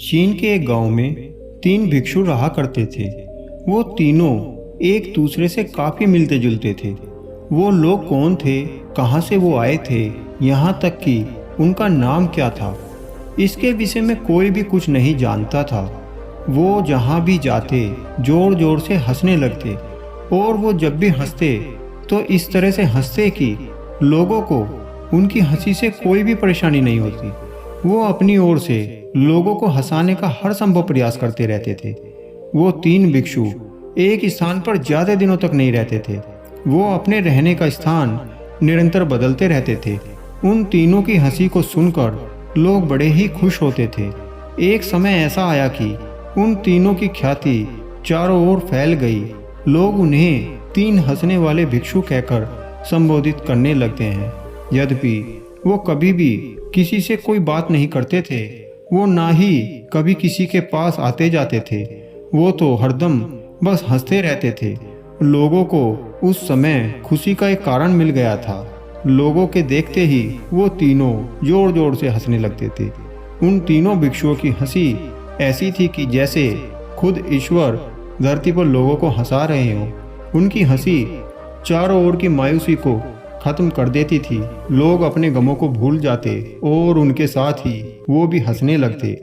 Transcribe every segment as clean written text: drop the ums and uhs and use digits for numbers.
चीन के एक गांव में 3 भिक्षु रहा करते थे। वो तीनों एक दूसरे से काफ़ी मिलते जुलते थे। वो लोग कौन थे, कहाँ से वो आए थे, यहाँ तक कि उनका नाम क्या था, इसके विषय में कोई भी कुछ नहीं जानता था। वो जहाँ भी जाते जोर जोर से हंसने लगते, और वो जब भी हंसते तो इस तरह से हंसते कि लोगों को उनकी हंसी से कोई भी परेशानी नहीं होती। वो अपनी ओर से लोगों को हंसाने का हर संभव प्रयास करते रहते थे। वो 3 भिक्षु एक स्थान पर ज़्यादा दिनों तक नहीं रहते थे। वो अपने रहने का स्थान निरंतर बदलते रहते थे। उन तीनों की हंसी को सुनकर लोग बड़े ही खुश होते थे। एक समय ऐसा आया कि उन तीनों की ख्याति चारों ओर फैल गई। लोग उन्हें 3 हंसने वाले भिक्षु कहकर संबोधित करने लगते हैं। यद्यपि वो कभी भी किसी से कोई बात नहीं करते थे, वो ना ही कभी किसी के पास आते जाते थे। वो तो हरदम बस हंसते रहते थे। लोगों को उस समय खुशी का एक कारण मिल गया था। लोगों के देखते ही वो तीनों जोर जोर से हंसने लगते थे। उन तीनों भिक्षुओं की हंसी ऐसी थी कि जैसे खुद ईश्वर धरती पर लोगों को हंसा रहे हों। उनकी हंसी चारों ओर की मायूसी को खत्म कर देती थी। लोग अपने गमों को भूल जाते और उनके साथ ही वो भी हंसने लगते।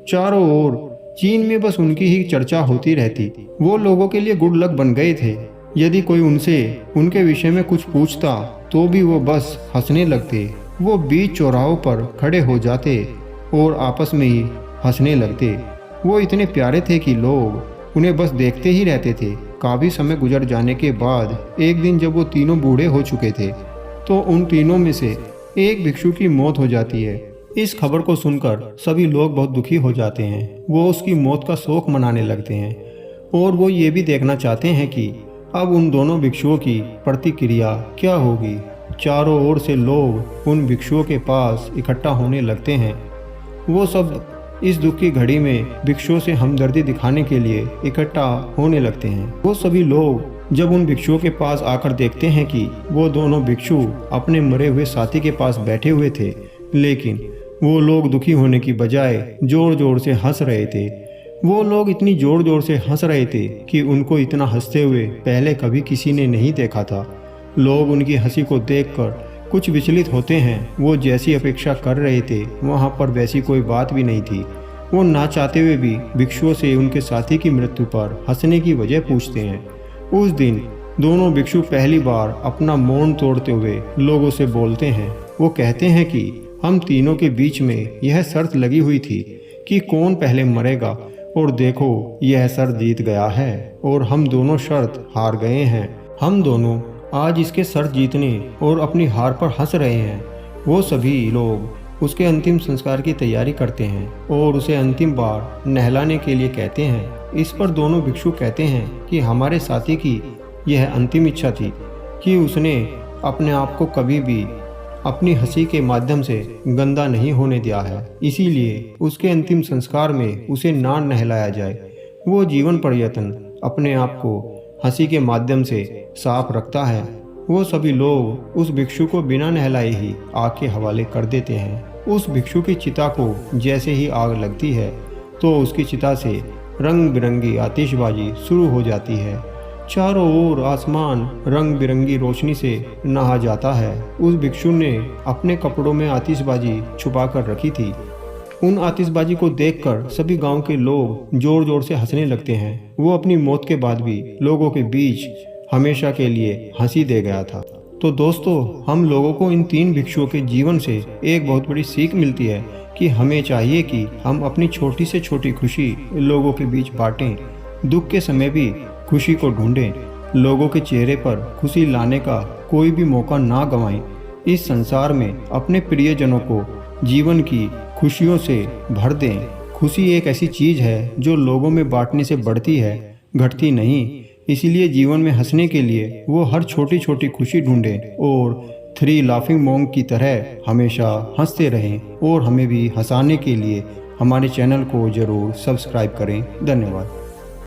चारों ओर चीन में बस उनकी ही चर्चा होती रहती। वो लोगों के लिए गुड लक बन गए थे। यदि कोई उनसे उनके विषय में कुछ पूछता तो भी वो बस हंसने लगते। वो बीच चौराहों पर खड़े हो जाते और आपस में ही हंसने लगते। वो इतने प्यारे थे कि लोग उन्हें बस देखते ही रहते थे। काफ़ी समय गुजर जाने के बाद एक दिन जब वो तीनों बूढ़े हो चुके थे तो उन तीनों में से एक भिक्षु की मौत हो जाती है। इस खबर को सुनकर सभी लोग बहुत दुखी हो जाते हैं। वो उसकी मौत का शोक मनाने लगते हैं और वो ये भी देखना चाहते हैं कि अब उन दोनों भिक्षुओं की प्रतिक्रिया क्या होगी। चारों ओर से लोग उन भिक्षुओं के पास इकट्ठा होने लगते हैं। वो सब इस दुख की घड़ी में भिक्षुओं से हमदर्दी दिखाने के लिए इकट्ठा होने लगते हैं। वो सभी लोग जब उन भिक्षुओं के पास आकर देखते हैं कि वो दोनों भिक्षु अपने मरे हुए साथी के पास बैठे हुए थे, लेकिन वो लोग दुखी होने की बजाय जोर जोर से हंस रहे थे। वो लोग इतनी जोर जोर से हंस रहे थे कि उनको इतना हंसते हुए पहले कभी किसी ने नहीं देखा था। लोग उनकी हंसी को देखकर कुछ विचलित होते हैं। वो जैसी अपेक्षा कर रहे थे वहाँ पर वैसी कोई बात भी नहीं थी। वो ना चाहते हुए भी भिक्षुओं से उनके साथी की मृत्यु पर हंसने की वजह पूछते हैं। उस दिन दोनों भिक्षु पहली बार अपना मौन तोड़ते हुए लोगों से बोलते हैं। वो कहते हैं कि हम तीनों के बीच में यह शर्त लगी हुई थी कि कौन पहले मरेगा, और देखो यह शर्त जीत गया है और हम दोनों शर्त हार गए हैं। हम दोनों आज इसके शर्त जीतने और अपनी हार पर हंस रहे हैं। वो सभी लोग उसके अंतिम संस्कार की तैयारी करते हैं और उसे अंतिम बार नहलाने के लिए कहते हैं। इस पर दोनों भिक्षु कहते हैं कि हमारे साथी की यह अंतिम इच्छा थी कि उसने अपने आप को कभी भी अपनी हंसी के माध्यम से गंदा नहीं होने दिया है, इसीलिए उसके अंतिम संस्कार में उसे ना नहलाया जाए। वो जीवन पर्यंत अपने आप को हंसी के माध्यम से साफ रखता है। वो सभी लोग उस भिक्षु को बिना नहलाए ही आग के हवाले कर देते हैं। उस भिक्षु की चिता को जैसे ही आग लगती है तो उसकी चिता से रंग बिरंगी आतिशबाजी शुरू हो जाती है। चारों ओर आसमान रंग बिरंगी रोशनी से नहा जाता है। उस भिक्षु ने अपने कपड़ों में आतिशबाजी छुपा कर रखी थी। उन आतिशबाजी को देखकर सभी गांव के लोग जोर जोर से हंसने लगते हैं। वो अपनी मौत के बाद भी लोगों के बीच हमेशा के लिए हंसी दे गया था। तो दोस्तों, हम लोगों को इन 3 भिक्षुओं के जीवन से एक बहुत बड़ी सीख मिलती है कि हमें चाहिए कि हम अपनी छोटी से छोटी खुशी लोगों के बीच बांटें। दुख के समय भी खुशी को ढूंढें। लोगों के चेहरे पर खुशी लाने का कोई भी मौका ना गंवाएं। इस संसार में अपने प्रियजनों को जीवन की खुशियों से भर दें। खुशी एक ऐसी चीज़ है जो लोगों में बांटने से बढ़ती है, घटती नहीं। इसीलिए जीवन में हंसने के लिए वो हर छोटी छोटी खुशी ढूंढें और 3 लाफिंग मॉन्क की तरह हमेशा हंसते रहें। और हमें भी हंसाने के लिए हमारे चैनल को ज़रूर सब्सक्राइब करें। धन्यवाद।